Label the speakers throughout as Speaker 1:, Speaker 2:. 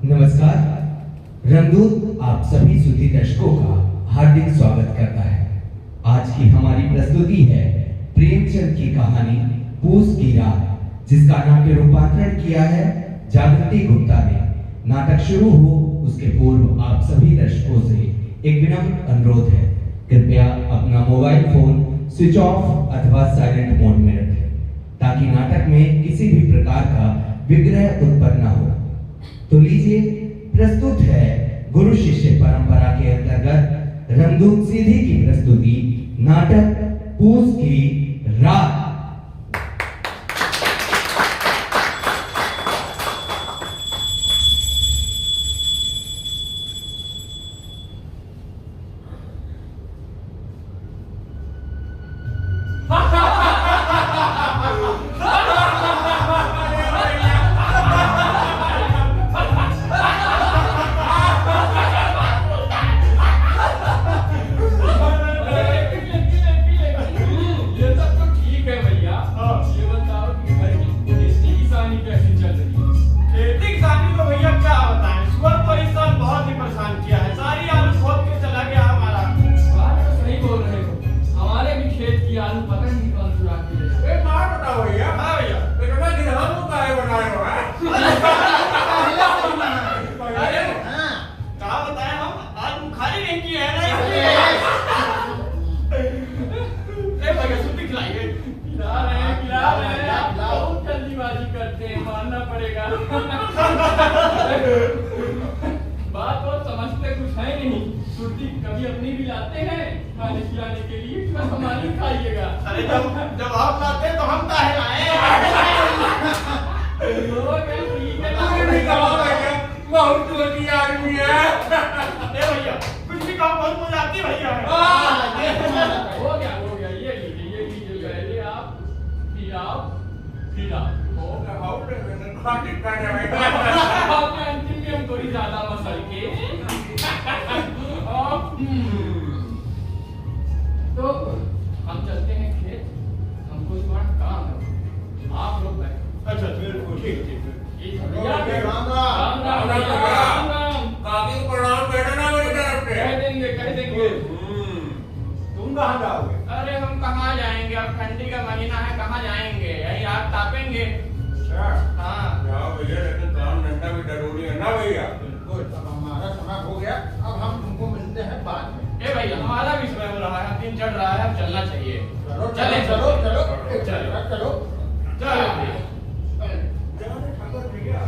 Speaker 1: नमस्कार। रंगदूत आप सभी सुधी दर्शकों का हार्दिक स्वागत करता है। आज की हमारी प्रस्तुति है प्रेमचंद की कहानी पूस की रात, जिसका नाट्य रूपांतरण किया है जागृति गुप्ता ने। नाटक शुरू हो उसके पूर्व आप सभी दर्शकों से एक विनम्र अनुरोध है, कृपया अपना मोबाइल फोन स्विच ऑफ अथवा साइलेंट मोड में रखें, ताकि नाटक में किसी भी प्रकार का विग्रह उत्पन्न न हो। तो लीजिए, प्रस्तुत है गुरु शिष्य परंपरा के अंतर्गत रंगदूत सीधी की प्रस्तुति नाटक पूस की रात।
Speaker 2: बात और समझते कुछ है नहीं। सुर्ती कभी अपनी भी लाते हैं खाने खिलाने के लिए, बस हमारी खाइएगा।
Speaker 3: अरे जब आप लाते तो हम काहे लाए?
Speaker 2: ठीक है,
Speaker 3: बहुत छोटी आदमी है। भैया कुछ भी काम बहुत मजा आती है भैया।
Speaker 2: हो गया ये लीजिए पहले आप फिर आप आपने अंतिम में हम थोड़ी ज्यादा मसल के तो हम चलते हैं खेत, हमको थोड़ा काम है, आप लोग बैठो।
Speaker 3: अच्छा ठीक काफी प्रणाम बैठना मेरी तरफ से।
Speaker 2: कह देंगे।
Speaker 3: तुम कहाँ जाओगे?
Speaker 2: अरे हम कहाँ जाएंगे, अब ठंडी का महीना है, कहाँ जाएंगे, यही आग तापेंगे। हाँ
Speaker 3: जाओ भैया, लेकिन काम धंधा भी जरूरी है ना भैया।
Speaker 4: बिल्कुल, अब हमारा समय हो गया, अब हम तुमको मिलते हैं बाद में।
Speaker 2: ए भैया, हमारा भी समय हो रहा है, दिन चढ़ रहा है, अब चलना चाहिए।
Speaker 4: चलो
Speaker 2: चलो
Speaker 3: ठाकुर भैया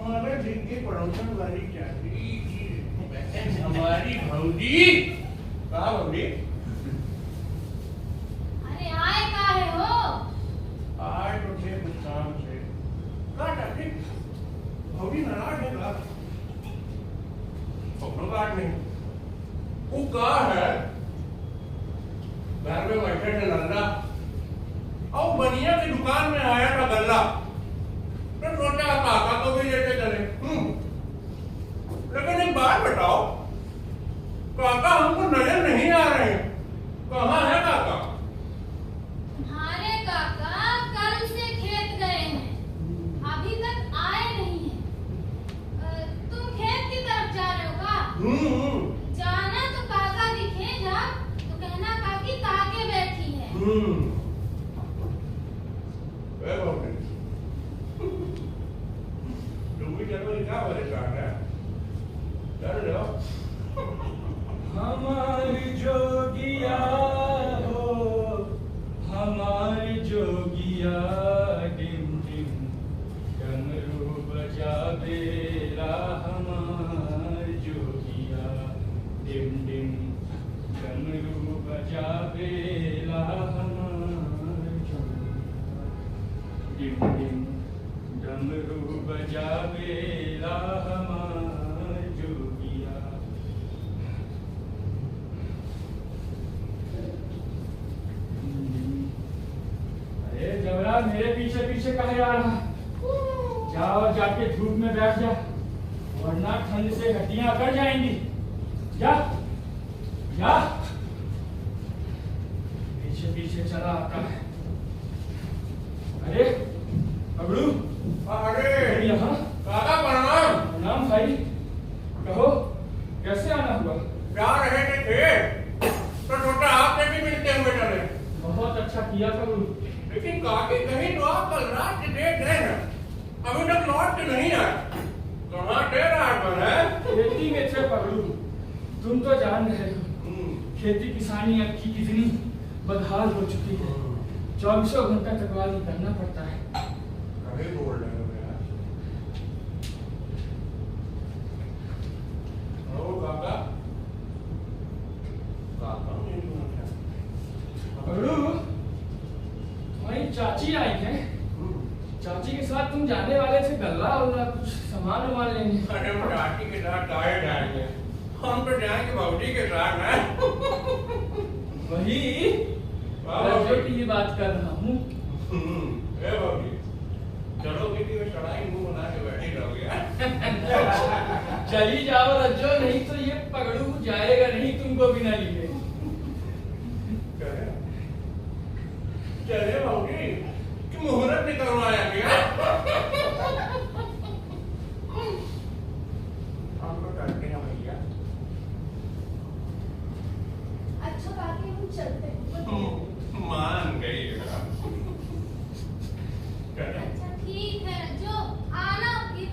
Speaker 3: हमारे दिन की पड़ोसन वाली चाची की बहन हमारी भौजी। कहाँ भौजी?
Speaker 5: अरे आए काहे हो?
Speaker 3: आज उठे कुछ काम से। कहाँ चाची? भौजी नाराज है का? कोई बात नहीं। वो कहाँ है? घर में बैठे थे लल्ला और बनिया की दुकान में आया था गल्ला, तो सोचा काका को भी लेके चले। लेकिन एक बात बताओ, काका हमको नजर नहीं आ रहे, कहाँ है काका?
Speaker 5: तुम्हारे काका कल से खेत गए हैं, अभी तक आए नहीं हैं। तुम खेत की तरफ जा रहे हो का? जाना तो काका दिखे जा तो कहना काकी ताके बैठी है।
Speaker 3: तुम भी चलो, क्या परेशान है? चल लो।
Speaker 2: हमारी जोगिया हो, हमारी जोगिया, डिम डिम डमरू बजावेला हमारी जोगिया, डिम डिम डमरू बजावेला हमारी जोगिया, डिम डिम डमरू बजावेला हमारी जोगिया। अरे जबरा, मेरे पीछे पीछे कहे जा रहा? जाओ, जाके धूप में बैठ जा, वरना ठंड से हड्डियां अकड़ जाएंगी। जा जा, पीछे पीछे चला आता है। अरे पगड़ू,
Speaker 3: अरे
Speaker 2: यहाँ
Speaker 3: काका प्रणाम।
Speaker 2: प्रणाम भाई, कहो कैसे आना हुआ?
Speaker 3: जा रहे थे तो सोचा आपसे भी मिलते हुए चले।
Speaker 2: बहुत अच्छा किया पगड़ू।
Speaker 3: लेकिन काकी कहीं तो आप कल रात से देख रहे हैं, अभी तक लौट के नहीं आए। कहाँ थे रात भर है?
Speaker 2: खेती में थे पगड़ू, तुम तो जान रहे हो खेती किसानी अब की कितनी बदहाल हो चुकी है। 24 घंटा तकवाली करना पड़ता है।
Speaker 3: कभी बोल रहे हो यार? ओ काका, काका नहीं सुना।
Speaker 2: पगड़ू, तुम्हारी चाची आई है। चाची के साथ तुम जाने वाले थे गल्ला और कुछ सामान वामान लेने।
Speaker 3: अरे वो चाची के साथ काहे जाएंगे, हम तो जाएंगे भौजी के साथ ना।
Speaker 2: वही
Speaker 3: वाह,
Speaker 2: रज्जो की ही बात कर रहा हूँ।
Speaker 3: ए भौजी, चलो किसी में चढ़ाई मुंह बना के बैठी रहोगे यार।
Speaker 2: चली जाओ रज्जो, नहीं तो ये पगड़ू जाएगा नहीं तुमको बिना लिए।
Speaker 3: चले भौजी कि मुहूर्त निकलवाया गया। हम तो डरते हैं भैया।
Speaker 5: अच्छा काकी हम चलते हैं।
Speaker 3: मान गई है। चलो
Speaker 5: अच्छा ठीक है, जो आना फिर।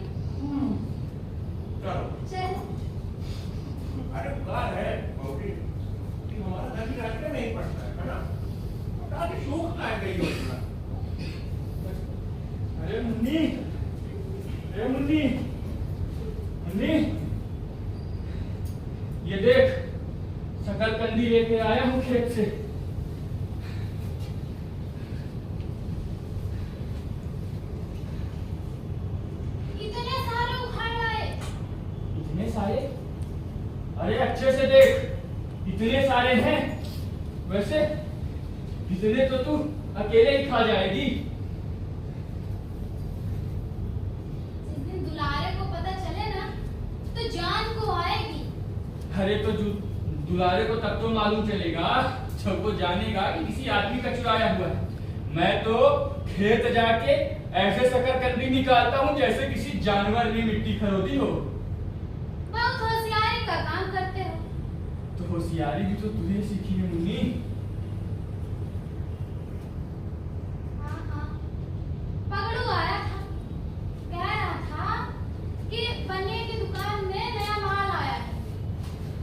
Speaker 3: चलो।
Speaker 5: चल।
Speaker 3: अरे बात है भौजी कि हमारा घर भी रास्ते में ही पड़ता है ना, ताकि सूख आ गई योजना।
Speaker 2: अरे मुन्नी, अरे मुन्नी, मुन्नी, ये देख शकरकंदी लेके आया हूँ खेत से।
Speaker 5: इतने सारे उखाड़ लाए।
Speaker 2: इतने सारे? अरे अच्छे से देख, इतने सारे हैं। वैसे इतने तो तू अकेले ही खा जाएगी।
Speaker 5: जिस दिन दुलारे को पता चले ना तो जान को आएगी।
Speaker 2: अरे तो दुलारे को तब तो मालूम चलेगा जब वो जानेगा कि किसी आदमी का चुराया हुआ है। मैं तो खेत जाके ऐसे शकरकंदी निकालता हूँ जैसे किसी जानवर ने मिट्टी खरोदी हो।
Speaker 5: बहुत होशियारी का काम करते हो।
Speaker 2: तो होशियारी भी तो तुझे सीखी है मुन्नी।
Speaker 5: हाँ हाँ, पगड़ू आया था, कह रहा था कि बनिए की दुकान में नया माल आया है,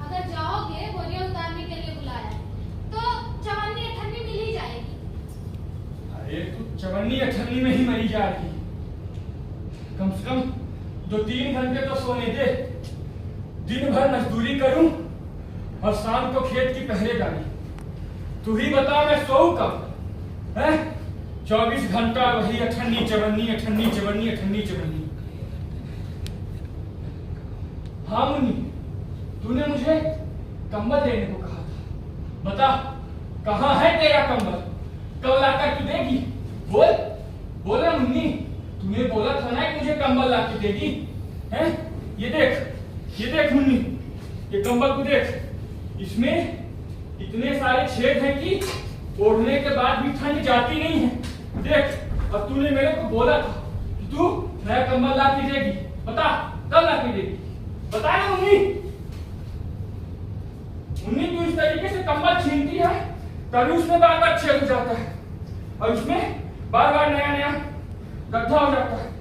Speaker 5: अगर जाओगे बोरियां उतारने के लिए बुलाया है, तो चवन्नी अठन्नी मिल ही जाएगी।
Speaker 2: अरे तू चवन्नी अठन्नी में ही मरी जा रही। कम से कम जो 3 घंटे तो सोने दे। दिन भर मजदूरी करूं और शाम को खेत की पहरेदारी। तू ही बता मैं सोऊं कब? हैं? 24 घंटा वही अठन्नी चवन्नी अठन्नी चवन्नी अठन्नी चवन्नी। हाँ मुन्नी, तूने मुझे कंबल लेने को कहा था। बता कहाँ है तेरा कंबल? कब लाकर तू देगी? बोल बोल ना मुन्नी, तूने बोला था ना कि मुझे कंबल ला के देगी। हैं? ये देख मुन्नी, ये कंबल को देख। इसमें इतने सारे छेद हैं कि ओढ़ने के बाद भी ठंड जाती नहीं है। देख, और तूने मेरे को बोला था कि तू नया कंबल ला के देगी। बता कब ला के देगी? बता ना मुन्नी। मुन्नी, तू इस तरीके से कंबल छीनती है तभी उसमें बार बार छेद हो जाता है और उसमें बार बार नया नया गड्ढा हो जाता है।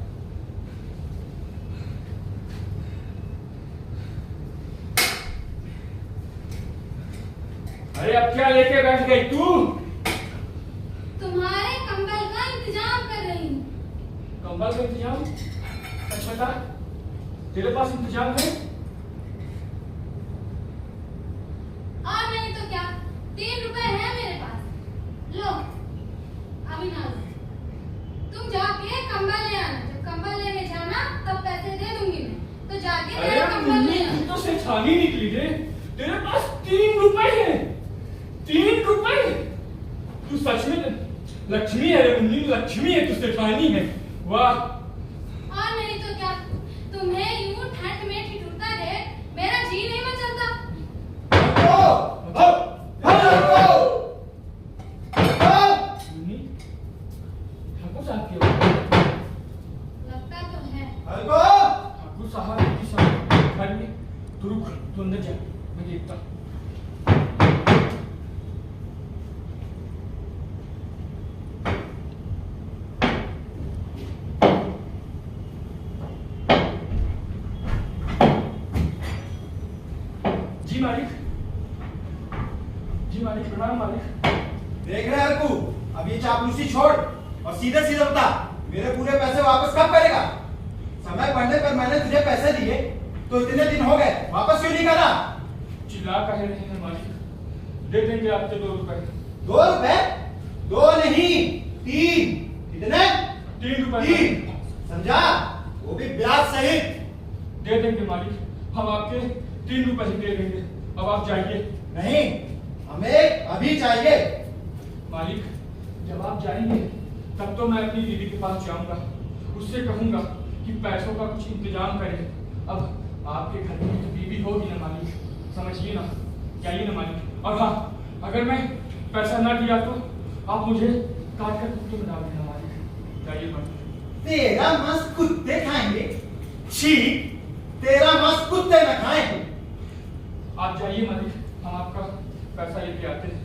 Speaker 2: अरे अब क्या लेके बैठ गई तू?
Speaker 5: तुम्हारे कंबल का इंतजाम कर रही हूँ।
Speaker 2: कंबल का इंतजाम? सच बता, तेरे पास इंतजाम है?
Speaker 5: और नहीं तो क्या, 3 रुपए है मेरे पास। लो, अभी ना लो। तुम जाके कंबल ले आना। जब कंबल लेने जाना तब पैसे दे दूंगी मैं। तो जाके
Speaker 2: अरे
Speaker 5: मेरा कंबल
Speaker 2: मुन्नी,
Speaker 5: ले
Speaker 2: तू
Speaker 5: आना।
Speaker 2: तो शैतानी निकली रे। तेरे पास 3 रुपए है। 3 रुपए? तू सच में लक्ष्मी है रे मुन्नी, लक्ष्मी है, तू शैतानी है। वाह।
Speaker 5: और नहीं तो क्या, तुम्हें यूं ठंड में ठिठुरता देख मेरा जी नहीं मचलता।
Speaker 2: मुन्नी, ठाकुर साहब की आवाज़।
Speaker 5: लगता तो है।
Speaker 2: ठाकुर साहब की सब घर में। तू रुक, तू अंदर जा, मैं देखता हूं। जी मालिक, जी मालिक, प्रणाम मालिक।
Speaker 4: देख रहे हैं तू, अब ये चापलूसी छोड़ और सीधे सीधे बता, मेरे पूरे पैसे वापस कब करेगा? समय पड़ने पर मैंने तुझे पैसे दिए तो इतने दिन हो गए, वापस क्यों नहीं करा?
Speaker 2: चिल्ला कहे रहे हैं मालिक, दे देंगे आपके 2 रुपए।
Speaker 4: 2 रुपए? 2 नहीं, 3। कितने?
Speaker 2: 3 रुपए
Speaker 4: 3, समझा? वो भी ब्याज सहित।
Speaker 2: दे देंगे मालिक, हम आपके 3 रुपए ही दे देंगे। अब आप जाइए।
Speaker 4: नहीं, हमें अभी चाहिए।
Speaker 2: मालिक, जब आप जाएंगे तब तो मैं अपनी दीदी के पास जाऊंगा, उससे कहूंगा कि पैसों का कुछ इंतजाम करे। अब आपके घर में तो बीवी होगी ना मालिक, समझिए ना, जाइए ना मालिक। और हाँ, अगर मैं पैसा ना दिया तो आप मुझे काट कर कुत्ते में डाल देना मालिक। जाइए मालिक।
Speaker 4: तेरा मस्त कुत्ते खाएंगे? छी, तेरा मस्त कुत्ते न खाएं।
Speaker 2: आप जाइए मालिक, हम आपका पैसा लेके आते हैं।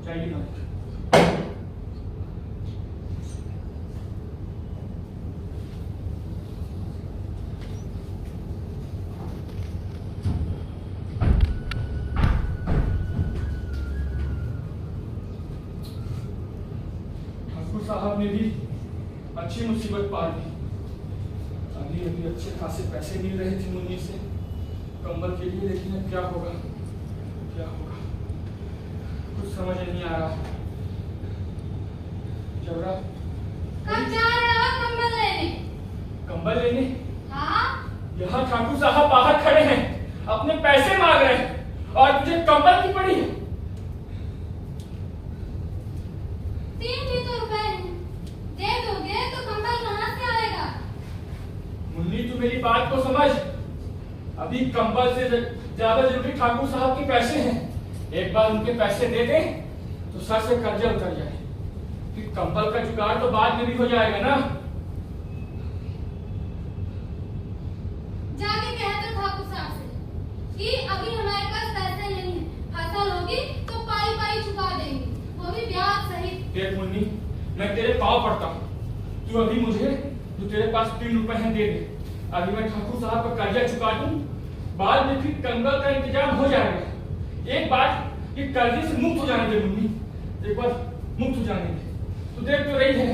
Speaker 2: जाइए मालिक। ठाकुर साहब ने भी अच्छी मुसीबत पार दी। अभी अभी अच्छे खासे पैसे मिल रहे थे मुन्नी से कंबल के लिए, लेकिन अब क्या होगा, क्या होगा, कुछ समझ नहीं आ रहा। जबरा,
Speaker 5: कब जा रहे हो कंबल लेने?
Speaker 2: कंबल लेने?
Speaker 5: हाँ,
Speaker 2: यहाँ ठाकुर साहब बाहर खड़े हैं, अपने पैसे मांग रहे हैं और तुझे कंबल की पड़ी है।
Speaker 5: 3 भी तो रुपए हैं। दे दोगे तो कंबल कहाँ से आएगा?
Speaker 2: मुन्नी, तू मेरी बात को समझ। अभी कंबल से ज्यादा जरूरी ठाकुर साहब के पैसे हैं। एक बार उनके पैसे दे दे तो सर से कर्जा उतर जाए, फिर कंबल का जुगाड़ तो बाद में भी हो जाएगा ना।
Speaker 5: जाके कह दो ठाकुर साहब से कि अभी हमारे पास पैसे नहीं है, फसल होगी तो पाई पाई चुका देंगे, वो भी ब्याज सहित।
Speaker 2: देख मुन्नी, मैं तेरे पाँव पड़ता हूँ, तू अभी मुझे जो तेरे पास 3 रुपए हैं दे दे। अभी मैं ठाकुर साहब का कर्जा चुका दूं, बाद में फिर कंबल का इंतजाम हो जाएगा। एक बार ये कर्जे से मुक्त हो जाने दे मुन्नी, एक बार मुक्त हो जाने दे। तू देख तो रही है,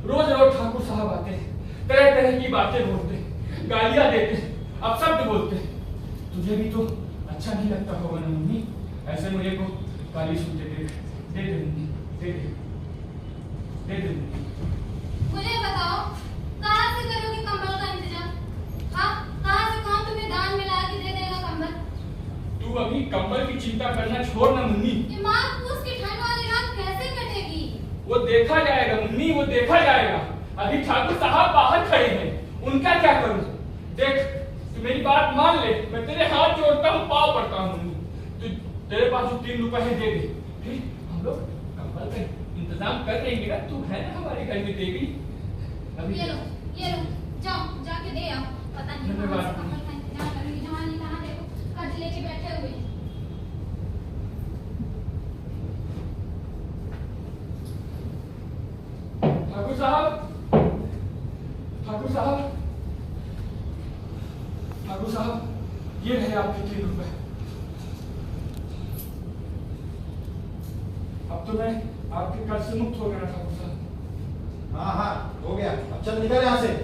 Speaker 2: रोज रोज ठाकुर साहब आते हैं, तरह तरह की बातें बोलते हैं, गालियां देते हैं, अपशब्द बोलते हैं। तुझे भी तो अच्छा नहीं लगता होगा ना मम्मी, ऐसे मुझे को गाली सुनते दे दे मम्मी, दे दे मम्मी।
Speaker 5: मुझे बताओ, कहाँ से करोगे कंबल का इंतजाम? हाँ, कहाँ से कौन तुम्हें दान में ला के दे देगा कंबल?
Speaker 2: तू अभी कंबल की चिंता करना छोड़ ना मम्मी।
Speaker 5: ये माघ पूस की ठंड वाली रात कैसे कटेगी?
Speaker 2: वो देखा जाएगा मम्मी, वो देखा जाएगा। अभी ठाकुर साहब बाहर खड़े हैं, उनका क्या करूं? देख, तू मेरी बात मान ले, मैं तेरे हाथ जोड़ता हूँ, पाँव पड़ता हूँ मम्मी। तू तेरे पास जो 3 रुपए है दे दे, फिर हम लोग कंबल का इंतजाम कर लेंगे ना। तू है ना हमारे घर में देवी। अभी
Speaker 5: ये लो, जाओ जाके दे आओ। पता नहीं कहाँ से कंबल का इंतजाम करेंगे, जहाँ नहीं तहाँ देखो कर्ज लेके बैठे हुए हैं।
Speaker 2: ठाकुर साहब, ठाकुर साहब, ठाकुर साहब, ये रहे आपके 3 रुपए। अब तो मैं आपके कर्ज से मुक्त हो गया ठाकुर साहब।
Speaker 4: हाँ हाँ, हो गया। अब चल निकल यहाँ से।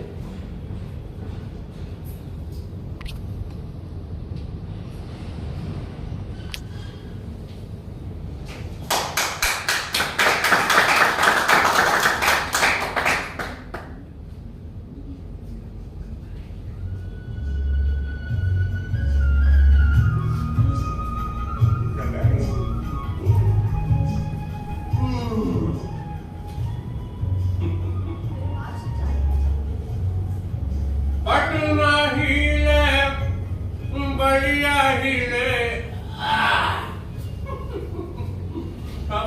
Speaker 3: पटना हिले, बलिया हिले,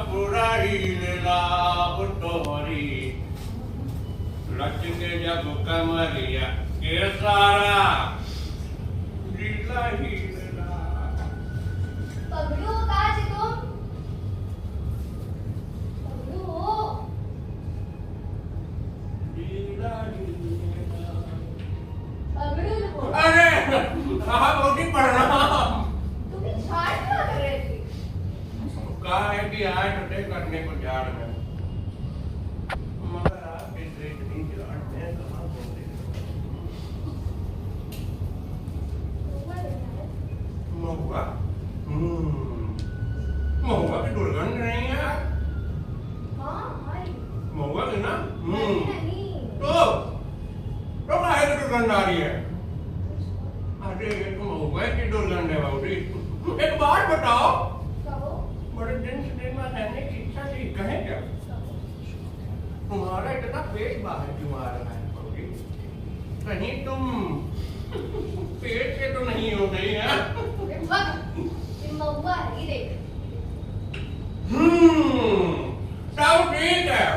Speaker 3: पूरा हिले लाभ तोहरी, लच के जब कमरिया के सारा लीला हीला।
Speaker 5: पगलू हो कहाँ से तुम? पगलू हो?
Speaker 3: लीला हीला।
Speaker 5: पगलू हो?
Speaker 3: अरे हाँ बहुत पढ़ रहा।
Speaker 5: तुम ये झाड़ क्या कर रहे थे?
Speaker 3: कहा है कि आए टटे करने को झाड़ में, मगर आप इस इतनी झाड़ में कहाँ बोलते? महुआ, महुआ की दुर्गंध नहीं है।
Speaker 5: हाँ, हाय।
Speaker 3: महुआ की ना
Speaker 5: नहीं।
Speaker 3: तो काहे की दुर्गंध आ रही है? अरे ये तो महुआ की दुर्गंध है बाबूजी। एक बात बताओ,
Speaker 5: कहो।
Speaker 3: बड़े दिन से दिन में रहने की इच्छा थी, कहें क्या? तुम्हारा इतना पेट बाहर क्यों आ रहा है बाबूजी? कहीं तुम पेट के तो नहीं हो गई है?
Speaker 5: ये महुआ है, ये देख।
Speaker 3: सब ठीक है।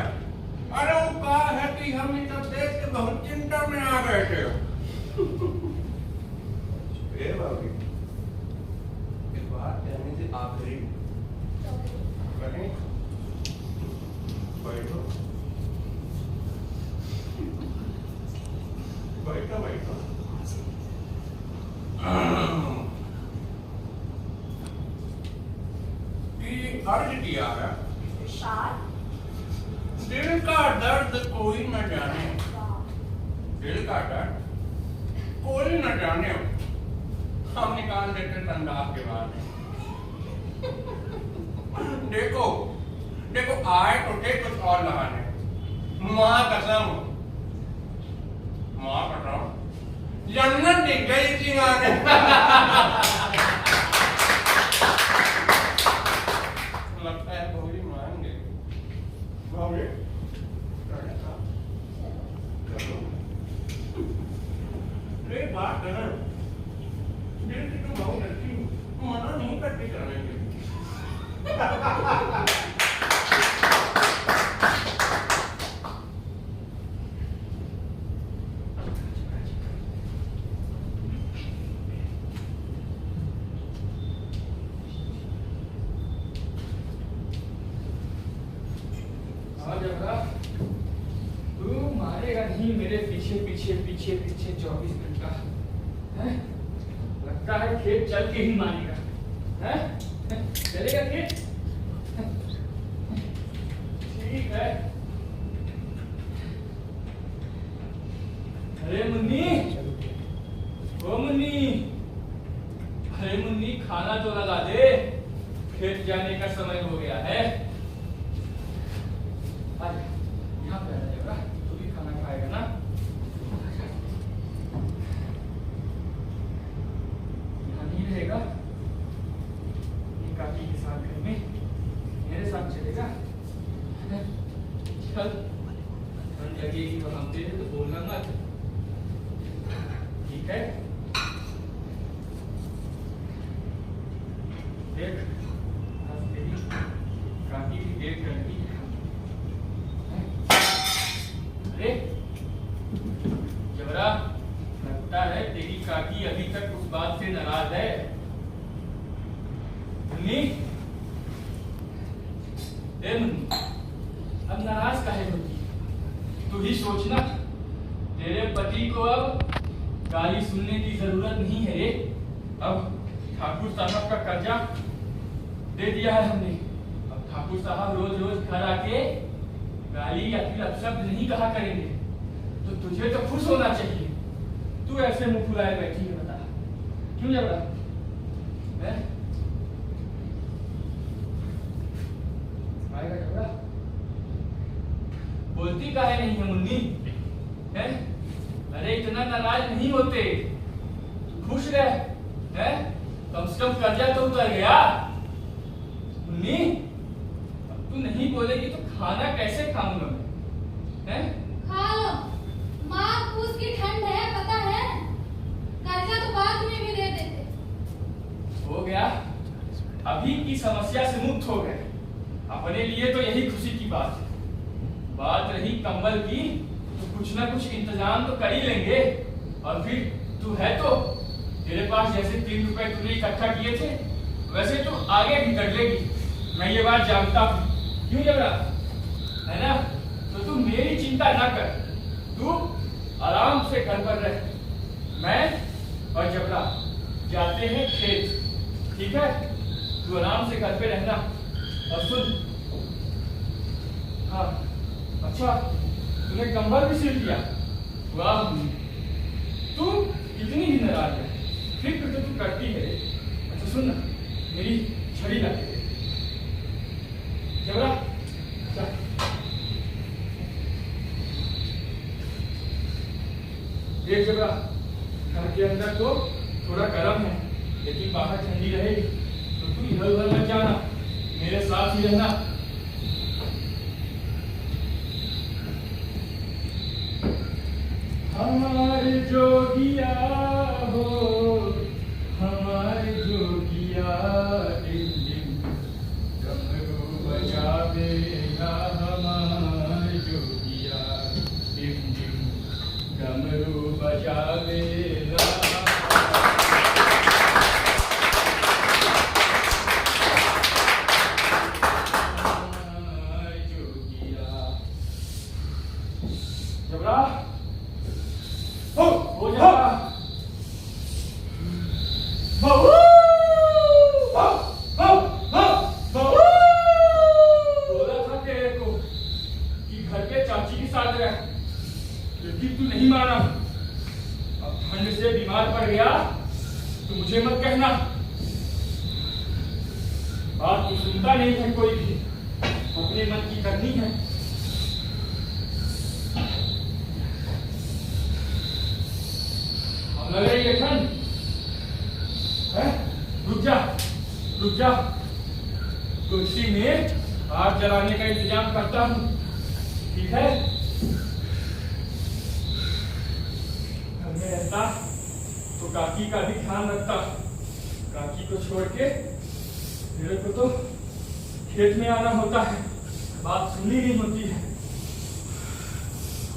Speaker 3: अरे वो कहा है कि हम इस सब देख के बहुत चिंता में आ गए थे। ए बाबूजी, एक बात कहने से आखिरी कहीं बैठो बैठो बैठो। कि अर्ज किया है, दिल का दर्द कोई न जाने, दिल का दर्द कोई न जाने, हम निकाल देते संदास के बाद। देखो देखो आए तो थे कुछ और लगाने, माँ कसम जन्नत दिख गई थी आने। लगता है बहुरी मान गई। बहुरी ये बात है ना, दिल की तो बहुत अच्छी मना नहीं करती करने के लिए।
Speaker 2: तू मारेगा नहीं मेरे पीछे पीछे पीछे पीछे 24 घंटा है? लगता है खेत चल के ही मारेगा है? चलेगा खेत? ठीक है। अरे मुन्नी समय हो गया है। आजा, यहाँ पे आजा जबरा, तू भी खाना खाएगा ना? यहाँ नहीं रहेगा, ये काकी के साथ घर में मेरे साथ चलेगा। चल, ठंड लगेगी तो हम तेरे तो बोलना मत, ठीक है? देख, आज तेरी काकी की डेट कर दी है। अरे जबरा, लगता है तेरी काकी अभी तक उस बात से नाराज है। मुन्नी, ए मुन्नी, अब नाराज काहे होती है? तू ही सोचना, तेरे पति को अब गाली सुनने की जरूरत नहीं है रे। अब ठाकुर साहब का कर्जा दे दिया है हमने। अब ठाकुर साहब रोज रोज घर आके गाली या फिर अपशब्द नहीं कहा करेंगे, तो तुझे तो खुश होना चाहिए। तू ऐसे मुंह फुलाए बैठी है, बता क्यों जबरा? आएगा जबरा? बोलती काहे नहीं है मुन्नी? है? अरे इतना नाराज नहीं होते, खुश रह, है? कम से कम कर्जा तो उतर गया। मुन्नी, अब तू नहीं बोलेगी तो खाना कैसे खाऊंगा मैं? हैं?
Speaker 5: खा लो, माँ पूछ की ठंड है, पता है? कर्जा तो बाद में भी दे देते।
Speaker 2: हो गया, अभी की समस्या से मुक्त हो गए। अपने लिए तो यही खुशी की बात है। बात रही कंबल की, तो कुछ ना कुछ इंतजाम तो कर ही लेंगे। और फिर तू है तो, तेरे पास जैसे 3 रुपए तूने इकट्ठा किए थे, वैसे तू आगे भी कर लेगी। मैं ये बात जानता हूँ, क्यों जबरा? है ना? तो तू मेरी चिंता ना कर, तू आराम से घर पर रह। मैं और जबरा जाते हैं खेत, ठीक है? तू आराम से घर पे रहना। और सुन, हाँ, अच्छा, तूने कंबल भी सिल दिया? वाह, तू इतनी ही नाराज है, फिक्र तो तू करती है। अच्छा सुन ना, मेरी छड़ी ला दे जबरा, चल। देख जबरा, घर के अंदर तो थोड़ा गर्म है, लेकिन बाहर ठंडी रहेगी। तो तू इधर उधर मत जाना, मेरे साथ ही रहना। हमारे जोगिया हो, हमारे जोगिया, डिम डिम डमरू बजावेगा। हमारे जोगिया डिम डिम डमरू बजावेगा। हमारे जोगिया। जबरा, हो जा। बोला था तेरे को कि घर पे चाची के साथ रह, लेकिन तू नहीं माना। अब ठंड से बीमार पड़ गया तो मुझे मत कहना। बात तो सुनता नहीं है कोई भी, अपने मन की करनी है। लग रही है ठंड, है? रुक जा, रुक जा, कुर्सी में आग जलाने का इंतजाम करता हूँ, ठीक है? घर में रहता तो काकी का भी ध्यान रखता। काकी को छोड़ के मेरे को तो खेत में आना होता है, बात सुननी नहीं होती है।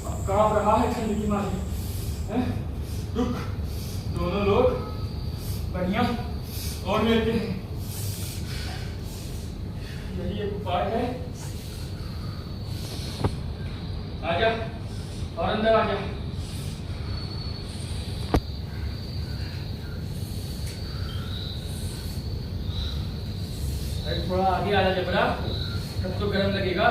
Speaker 2: अब कांप रहा है ठंड की मारी, है? रुक, दोनों लोग बढ़िया और लेते हैं। यही एक उपाय है। आजा और अंदर आजा। अरे थोड़ा आगे आजा जबरा, तब तो गर्म लगेगा।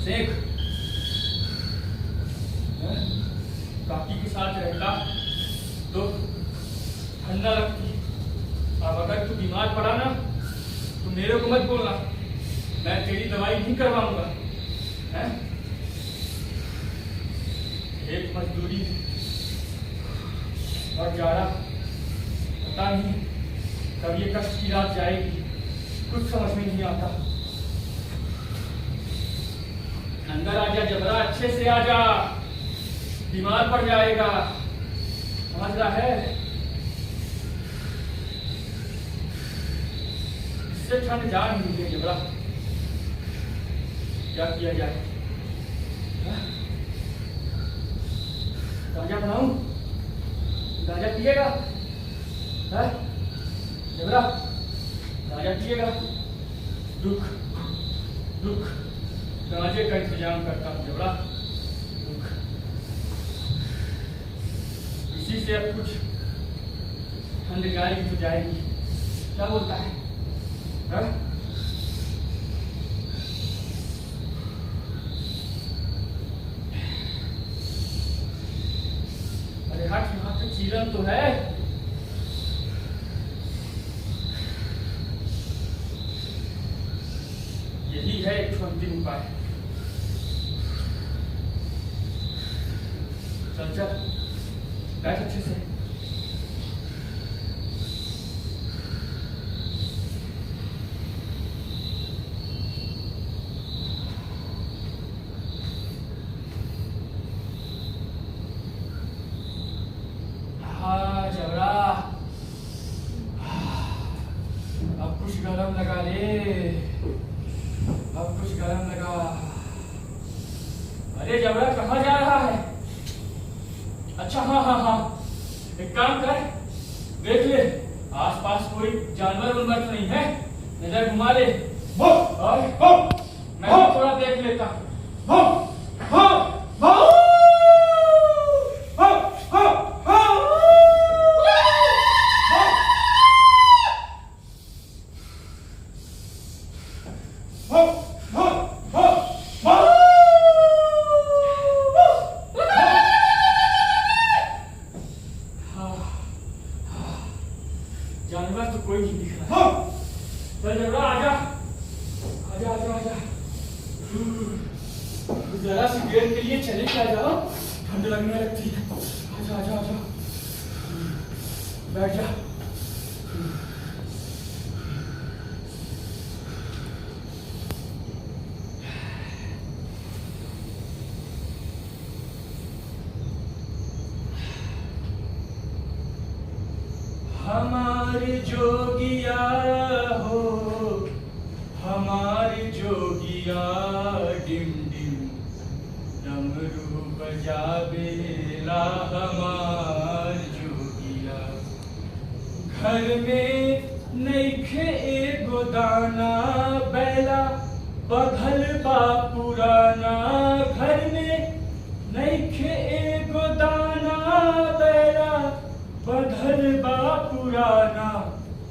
Speaker 2: देख, काकी के साथ रहता तो ठंडा लगती है। अब अगर तू बीमार पड़ा ना तो मेरे को मत बोलना, मैं तेरी दवाई नहीं करवाऊंगा। हैं? एक मजदूरी और जाड़ा, पता नहीं कब ये कष्ट की रात जाएगी, कुछ समझ में नहीं आता। अंदर आजा जबरा, अच्छे से आजा, बीमार पड़ जाएगा, समझ रहा है? इससे ठंड जा नहीं रही जबरा, क्या किया जाए? गांजा बनाऊं? गांजा पिएगा? जबरा गांजा पिएगा? रुक रुक, गांजे का इंतजाम करता हूँ जबरा, रुक। इसी से अब कुछ ठंड जाएगी तो जाएगी, क्या बोलता है? अरे हट, यहाँ पे चीलन तो है। यही है एक अंतिम उपाय। चल चल, बैठ अच्छे से। हाँ जबरा, अब कुछ गरम लगा ले, अब कुछ गरम लगा। अरे जबरा कहाँ जा रहा है? अच्छा हाँ हाँ हाँ, एक काम कर, देख ले आसपास कोई जानवर उनवर तो नहीं है, नजर घुमा ले। और मैं थोड़ा देख लेता हूँ। जानवर तो कोई नहीं दिख रहा। चल जबरा आजा, आजा आजा आजा, जरा सी देर के लिए चले क्या जाओ, ठंड लगने लगती है। आजा आजा आजा, बैठ जा। हमारे जोगिया हो, हमारे जोगिया, डिम डिम डमरू बजावेला हमार जोगिया। घर में नइखे एगो दाना, बैला बधल बा पुराना। घर में नइखे एगो दाना, बैला बधल बा पुराना।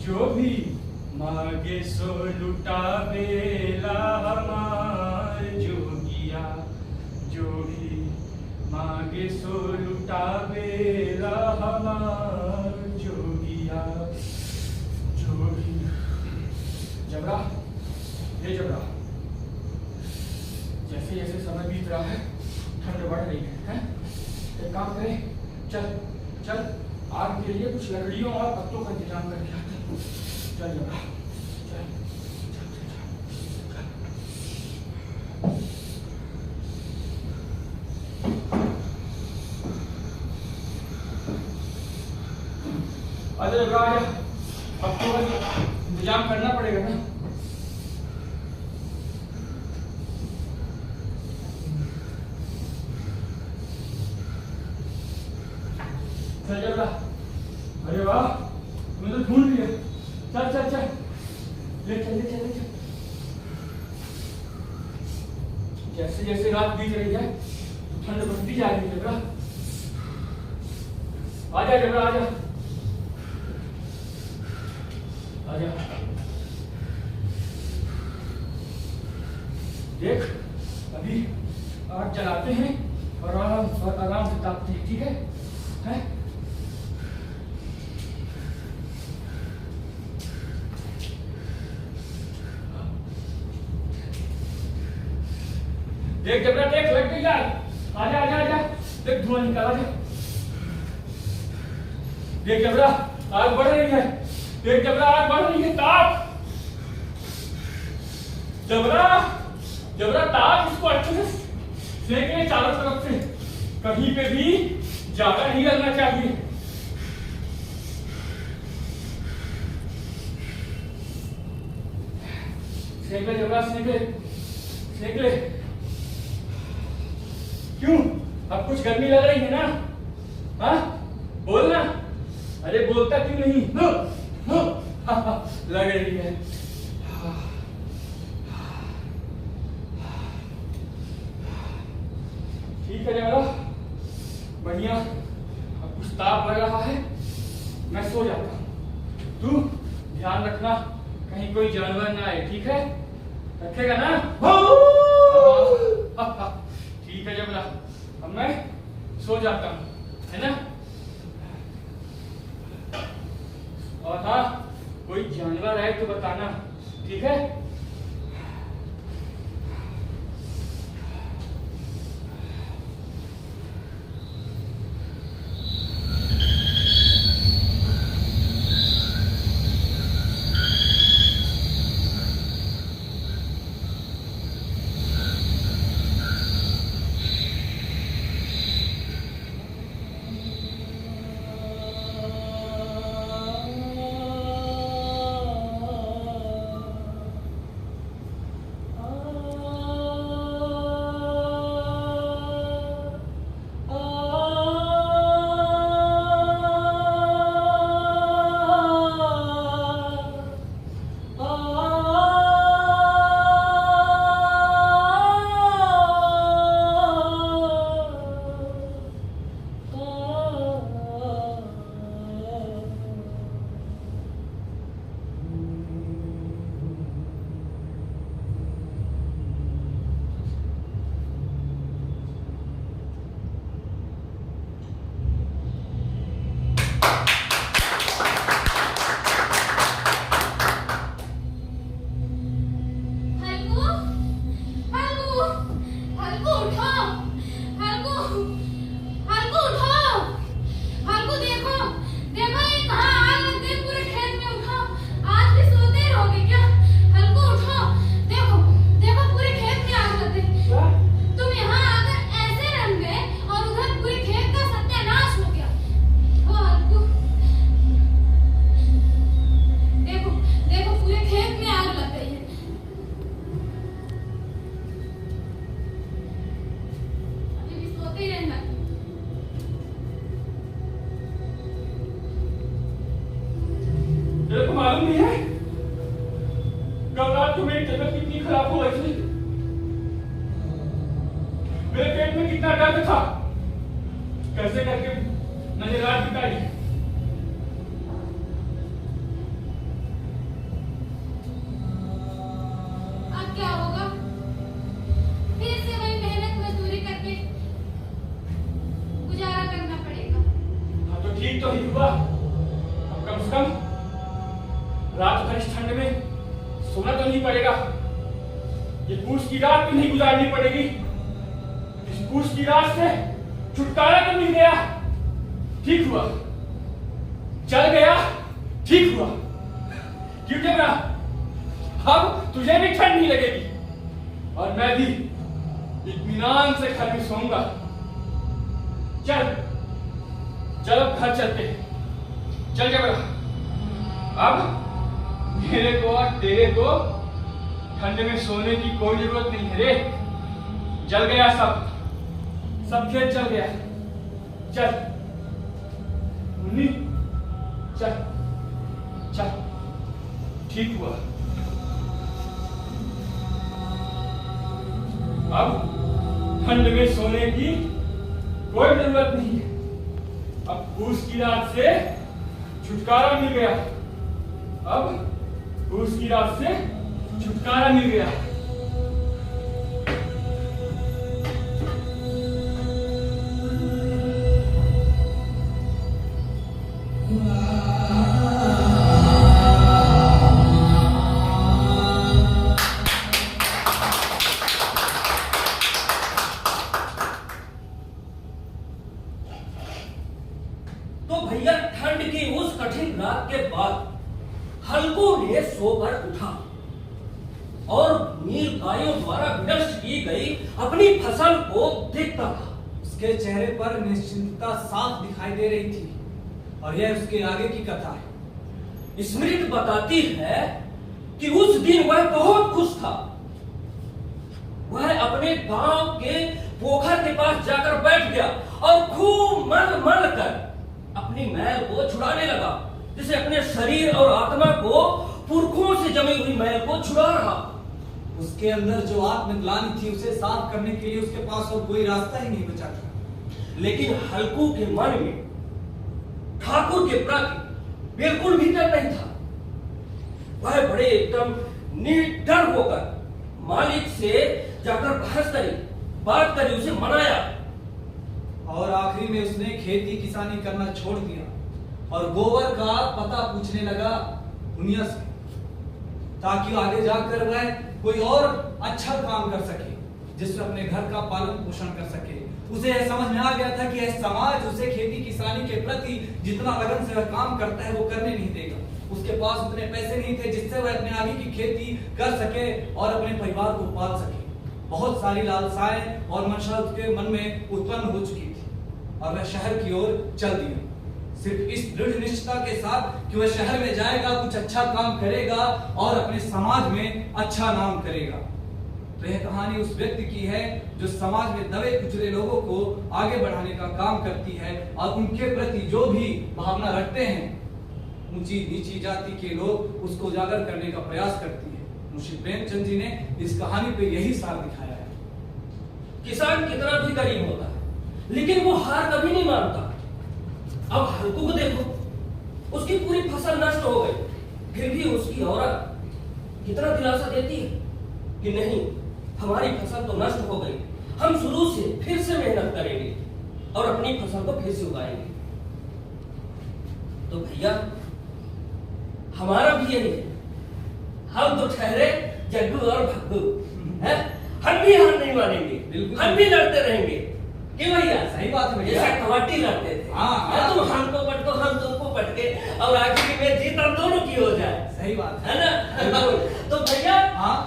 Speaker 2: जो भी मांगे सो लुटावेला हमार जोगिया, जो भी मांगे सो लुटावेला हमार जोगिया। जो भी जबरा, ये जबरा, जैसे जैसे समय बीत रहा है ठंड बढ़ रही है? एक काम करें, चल चल आग के लिए कुछ लकड़ियों और पत्तों का इंतजाम करके आते हैं। चल जबरा, चल चल चल चल। आजा जबरा आजा, पत्तों का इंतजाम करना पड़ेगा ना। चल जबरा, अरे वाह, तुमने तो ढूंढ लिया। चल चल चल, ले चल ले चल ले चल। जैसे जैसे रात बीत रही है ठंड बढ़ती जा रही है जबरा। आजा जबरा आजा, आजा। देख अभी आग जलाते हैं और आराम से तापते हैं, ठीक है? हैं? देख जबरा देख लग गई यार। आजा आजा आजा देख धुआं निकाला दे। देख जबरा आग बढ़ रही है। देख जबरा आग बढ़ रही है। ताप जबरा जबरा ताप इसको अच्छे से सेक ले चारों तरफ से। कहीं पे भी ज्यादा नहीं लगना चाहिए। सेक ले जबरा सेक ले सेक ले। क्यों अब कुछ गर्मी लग रही है ना? हाँ बोलना। अरे बोलता क्यों नहीं? लग रही है। ठीक है जबरा बढ़िया। अब कुछ ताप लग रहा है मैं सो जाता हूँ। तू ध्यान रखना कहीं कोई जानवर ना आए। ठीक है रखेगा ना? ठीक है जबरा अब मैं सो जाता हूँ है ना? और हाँ कोई जानवर आए तो बताना। ठीक है मालूम नहीं है कल रात को मेरी तबीयत कितनी खराब हो गई थी। मेरे पेट में कितना दर्द था। कैसे करके मैंने रात बिताई।
Speaker 5: अब क्या होगा? फिर से वही मेहनत मजदूरी करके गुजारा करना पड़ेगा।
Speaker 2: हाँ तो ठीक तो ही हुआ। अब कम से कम रात भर इस ठंड में सोना तो नहीं पड़ेगा। ये पूछ की रात भी नहीं गुजारनी पड़ेगी। इस पूछ की रात से छुटकारा तो मिल गया। ठीक हुआ चल गया। ठीक हुआ। क्यों जबरा अब तुझे भी ठंड नहीं लगेगी और मैं भी इत्मीनान से घर में सोऊंगा। चल चल अब घर चलते हैं। चल जबरा अब मेरे को और तेरे को ठंड में सोने की कोई जरूरत नहीं है रे। जल गया सब खेत जल गया। चल मुन्नी चल चल। ठीक हुआ। अब ठंड में सोने की कोई जरूरत नहीं है। अब पूस की रात से छुटकारा मिल गया। अब पूस की रात से छुटकारा मिल गया।
Speaker 6: ठंड की उस कठिन रात के बाद हल्कू ने सोकर उठा और नीलगायों द्वारा विनष्ट की गई अपनी फसल को देखता था।
Speaker 7: उसके चेहरे पर निश्चिंतता साफ दिखाई दे रही थी और यह उसके आगे की कथा है।
Speaker 6: स्मृति बताती है कि उस दिन वह बहुत खुश था। वह अपने गांव के पोखर के पास जाकर बैठ गया और खूब मल मल कर अपनी मैल को छुड़ाने लगा, जिसे अपने शरीर और आत्मा को पुरखों से जमी हुई मैल को छुड़ा रहा।
Speaker 7: उसके अंदर जो आत्मग्लानि थी उसे साफ करने के लिए उसके पास और कोई रास्ता ही नहीं बचा था।
Speaker 6: लेकिन हल्कू के मन में ठाकुर के प्रति बिल्कुल भी डर नहीं था। वह बड़े एकदम निडर होकर मालिक से जाकर बहस करी, बात करी, उसे मनाया
Speaker 7: और आखिरी में उसने खेती किसानी करना छोड़ दिया और गोबर का पता पूछने लगा दुनिया से, ताकि आगे जाकर वह कोई और अच्छा काम कर सके जिससे अपने घर का पालन पोषण कर सके। उसे यह समझ में आ गया था कि यह समाज उसे खेती किसानी के प्रति जितना लगन से वह काम करता है वो करने नहीं देगा। उसके पास उतने पैसे नहीं थे जिससे वह अपने आगे की खेती कर सके और अपने परिवार को पाल सके। बहुत सारी लालसाएं और मंशा उसके मन में उत्पन्न हो चुकी थी और वह शहर की ओर चल दिया, सिर्फ इस दृढ़ निश्चयता के साथ कि वह शहर में जाएगा, कुछ अच्छा काम करेगा और अपने समाज में अच्छा नाम करेगा। तो यह कहानी उस व्यक्ति की है जो समाज में दबे कुचले लोगों को आगे बढ़ाने का काम करती है और उनके प्रति जो भी भावना रखते हैं, ऊंची नीची जाति के लोग, उसको उजागर करने का प्रयास करती है। मुंशी प्रेमचंद जी ने इस कहानी पे यही सार दिखाया है।
Speaker 6: किसान कितना भी गरीब होता है लेकिन वो हार कभी नहीं मानता। अब हल्कू को देखो, उसकी पूरी फसल नष्ट हो गई, फिर भी उसकी औरत कितना दिलासा देती है कि नहीं, हमारी फसल तो नष्ट हो गई, हम शुरू से फिर से मेहनत करेंगे और अपनी फसल को फिर से उगाएंगे। तो भैया हमारा भी यही है, हम तो ठहरे जग्गू और भग्गू हैं, हम भी हार नहीं मानेंगे, हम भी लड़ते रहेंगे। क्यों भैया?
Speaker 7: सही बात है भैया।
Speaker 6: जैसा कबड्डी लड़ते थे,
Speaker 7: हाँ।
Speaker 6: तुम हमको पटको, हम तुमको पटके और आखिर में जीत हम दोनों की हो जाए।
Speaker 7: सही बात
Speaker 6: है ना? तो भैया
Speaker 7: हाँ,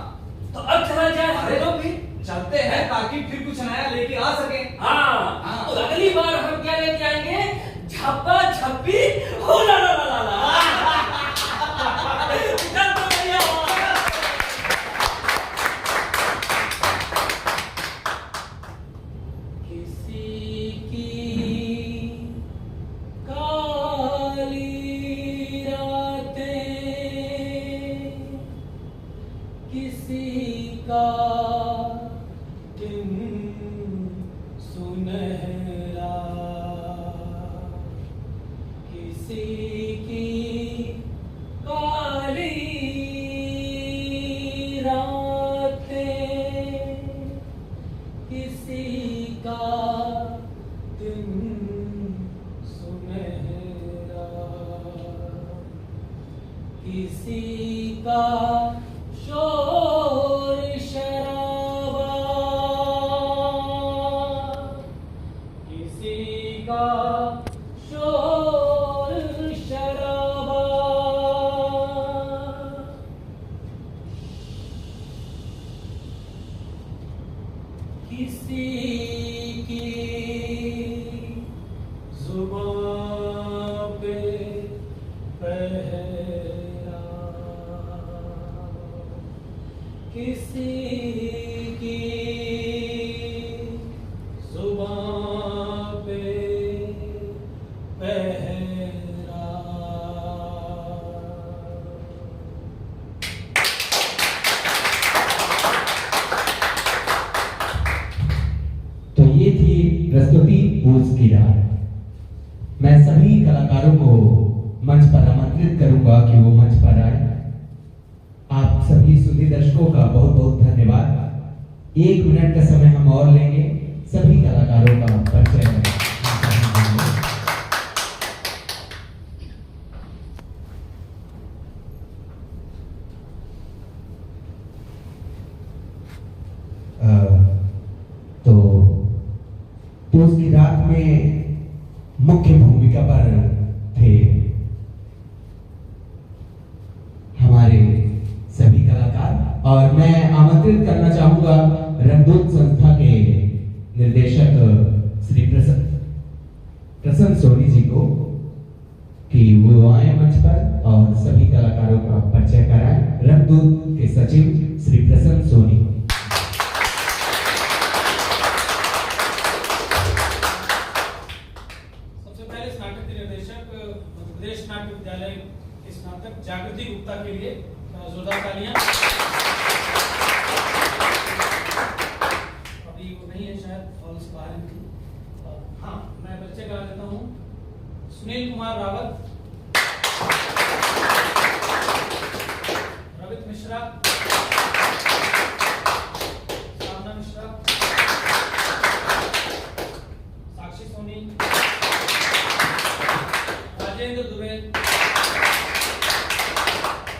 Speaker 6: तो अब चला जाए
Speaker 7: अरे
Speaker 6: हम लोग भी।
Speaker 7: चलते हैं ताकि फिर कुछ नया लेके आ सके।
Speaker 6: हाँ, तो अगली बार हम क्या लेके आएंगे? झप्पा झप्पी हो ला ला ला ला। चल तो भैया। किसी की काली रातें, किसी का दिन सुनहरा, किसी की काली रातें, किसी का दिन सुनहरा, किसी का शोर शराबा, किसी का शोर शराबा, किसी की जुबान पे पहरा, किसी की जुबान पे पहरा।
Speaker 1: तो ये थी प्रस्तुति पूस की रात। मैं सभी कलाकारों को मंच पर आमंत्रित करूंगा कि वो मंच पर आए। आप सभी सुधी दर्शकों का बहुत बहुत धन्यवाद। 1 मिनट का समय हम और लेंगे, सभी कलाकारों का परिचय करें। तो पूस की रात में मुख्य भूमिका पर थे निर्देशक श्री प्रसन्न सोनी जी को कि वो आए मंच पर और सभी कलाकारों का परिचय कराएं। रंगदूत के सचिव श्री प्रसन्न सोनी।
Speaker 8: सबसे पहले इस नाटक के निर्देशक मध्य प्रदेश नाट्य विद्यालय के स्नातक जागृति गुप्ता के लिए जोरदार तालियां। अभी वो नहीं है शायद, हॉल से बाहर है। हाँ, मैं परिचय करा देता हूँ। सुनील कुमार रावत, रवित मिश्रा, साधना मिश्रा, साक्षी सोनी, राजेंद्र दुबे,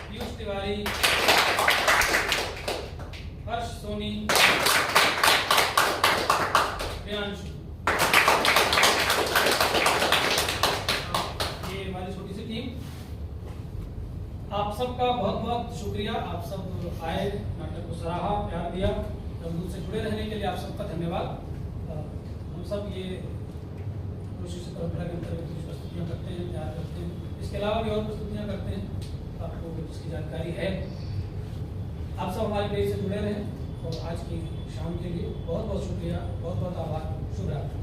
Speaker 8: पीयूष तिवारी, हर्ष सोनी, प्रियांशु। ये हमारी छोटी सी टीम। आप सबका बहुत बहुत शुक्रिया। आप सब आए, नाटक को सराहा, प्यार दिया। रंगदूत से जुड़े रहने के लिए आप सबका धन्यवाद। हम सब ये कोशिश परंपरा के अंतर्गत कुछ प्रस्तुतियाँ करते हैं, तैयार करते हैं। इसके अलावा भी और प्रस्तुतियाँ करते हैं, आपको इसकी जानकारी है। आप सब हमारे पेज से जुड़े रहें और आज की शाम के लिए बहुत बहुत शुक्रिया, बहुत बहुत आभार। शुभ रात्रि।